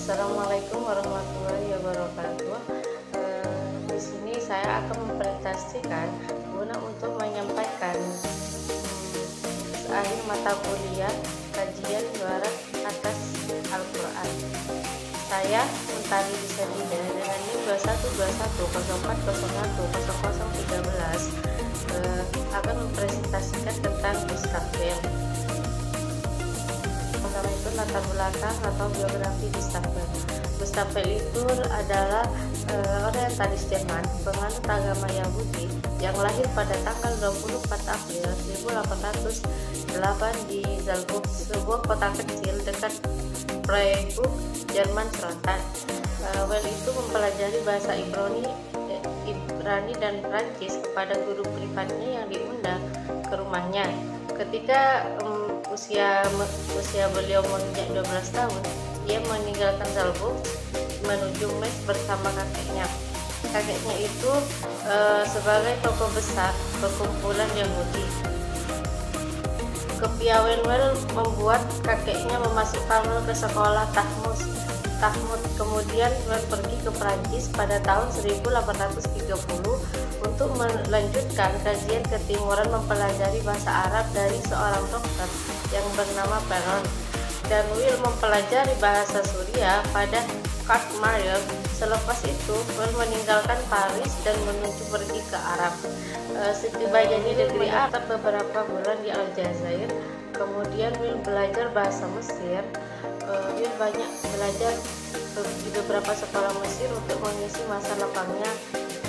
Assalamualaikum warahmatullahi wabarakatuh. Di sini saya akan mempresentasikan guna untuk menyampaikan akhir mata kuliah kajian ibarat atas Al-Quran. Saya Untari Bisadida dengan NIM 2121010013 akan mempresentasikan tentang Mustaqbel. Pertama itu latar belakang atau biografi Mustaqbel. Mustaqbel itu adalah orientalis Jerman, penganut agama Yahudi yang lahir pada tanggal 24 April 1808 di Salzburg, sebuah kota kecil dekat Freiburg, Jerman Selatan. Well itu mempelajari bahasa Ibrani dan Prancis kepada guru privatnya yang diundang ke rumahnya. Ketika usia beliau menginjak 12 tahun, ia meninggalkan Salzburg menuju Metz bersama kakeknya. Kakeknya itu sebagai tokoh besar perkumpulan Yahudi. Kepiawaian Well membuat kakeknya memasukkan Well ke sekolah Talmud. Kemudian Well pergi ke Prancis pada tahun 1830 untuk melanjutkan kajian ketimuran mempelajari bahasa Arab dari seorang dokter yang bernama Peron. Dan Will mempelajari bahasa Suriah pada Kart Mayer. Selepas itu Will meninggalkan Paris dan menuju pergi ke Arab. Setibanya di negeri Arab beberapa bulan di Aljazair. Kemudian Will belajar bahasa Mesir. Will banyak belajar di beberapa sekolah Mesir untuk mengisi masa lapangnya.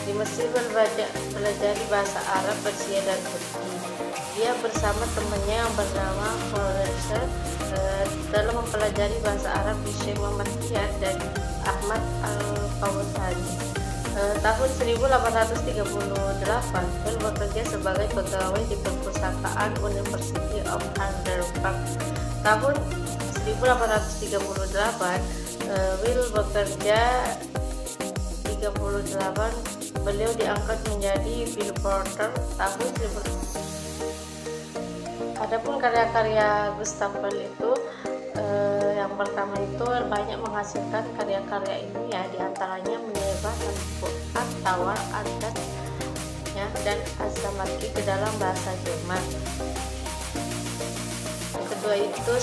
Di Mesir Will belajar bahasa Arab, Persia, dan Turki. Dia bersama temannya yang bernama Florence dalam mempelajari bahasa Arab di Syekh Muhammad Iyad dan Ahmad Al-Fawzani. Tahun 1838 Will bekerja sebagai pegawai di perpustakaan University of Heidelberg. Tahun 1838 Will bekerja 38 beliau diangkat menjadi field porter tahun 1000. Adapun karya-karya Mustaqbel itu yang pertama itu banyak menghasilkan karya-karya ini ya, diantaranya menyebarkan At-Tawar, Adat ya, dan Az-Zamanki ke dalam bahasa Jerman. Yang kedua itu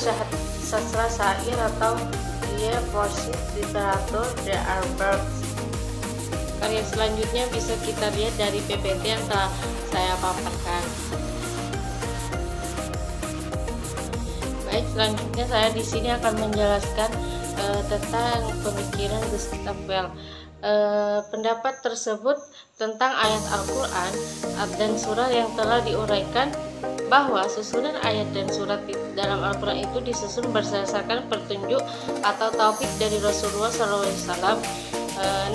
sastra syair atau Die Poesie Literatur der Arbeit. Karya selanjutnya bisa kita lihat dari PPT yang telah saya paparkan. Baik, selanjutnya saya di sini akan menjelaskan tentang pemikiran Mustaqbel. Pendapat tersebut tentang ayat Al-Quran dan surat yang telah diuraikan bahwa susunan ayat dan surat dalam Al-Quran itu disusun berdasarkan petunjuk atau taufik dari Rasulullah SAW.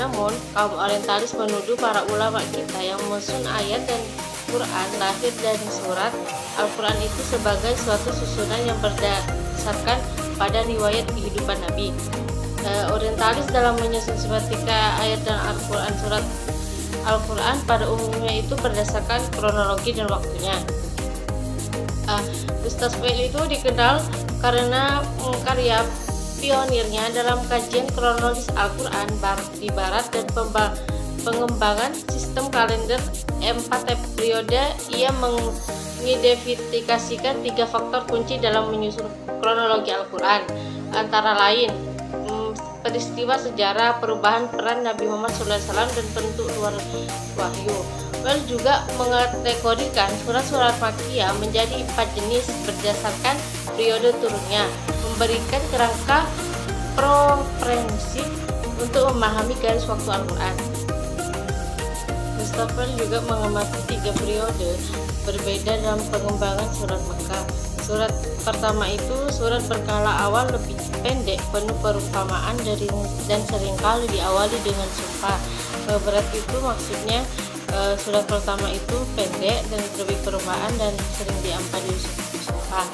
Namun kaum orientalis menuduh para ulama kita yang menyusun ayat dan Quran lahir dari surat Al-Quran itu sebagai suatu susunan yang berdasarkan pada riwayat kehidupan Nabi. Orientalis dalam menyusun semiotika ayat dan Al-Quran, surat Al-Quran pada umumnya itu berdasarkan kronologi dan waktunya. Mustaqbel itu dikenal karena karya pionirnya dalam kajian kronologis Al-Quran di Barat dan pengembangan sistem kalender 4 periode. Ia mengidentifikasikan 3 faktor kunci dalam menyusun kronologi Al-Quran, antara lain peristiwa sejarah, perubahan peran Nabi Muhammad SAW, dan bentuk luar wahyu. Well juga mengategorikan surat-surat Makkiyah menjadi 4 jenis berdasarkan periode turunnya, memberikan kerangka komprehensif untuk memahami garis waktu Al-Quran. Mustaqbel juga mengamati 3 periode berbeda dalam pengembangan surat Makkah. Surat pertama itu surat berkala awal lebih pendek, penuh perumpamaan dan seringkali diawali dengan sumpah. Berarti itu maksudnya surat pertama itu pendek dan lebih perumpamaan dan sering diawali sumpah.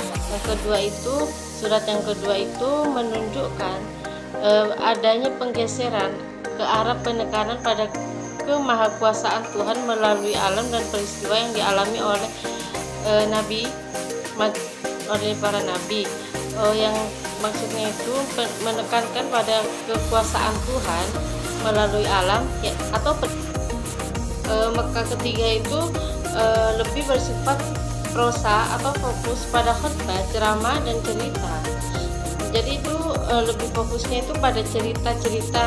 Surat yang kedua itu menunjukkan adanya penggeseran ke arah penekanan pada kemahakuasaan Tuhan melalui alam dan peristiwa yang dialami oleh para nabi. Yang maksudnya itu menekankan pada kekuasaan Tuhan melalui alam ya, atau maka ketiga itu lebih bersifat prosa atau fokus pada khotbah, ceramah dan cerita. Jadi itu lebih fokusnya itu pada cerita-cerita,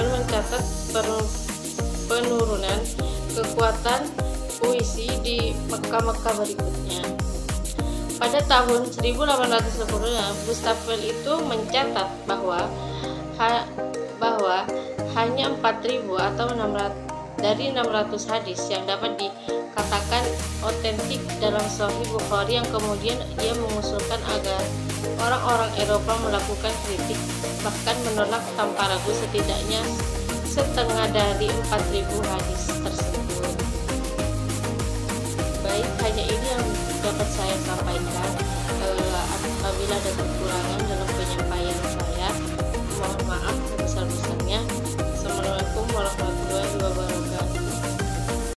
mencatat penurunan kekuatan puisi di Mekah berikutnya. Pada tahun 1850, Bustafel itu mencatat bahwa hanya 4.000 atau 600 dari 600 hadis yang dapat dikatakan otentik dalam Sahih Bukhari, yang kemudian ia mengusulkan agar orang-orang Eropa melakukan kritik, bahkan menolak tanpa ragu setidaknya setengah dari 4.000 hadis tersebut. Baik, hanya ini yang dapat saya sampaikan. Apabila ada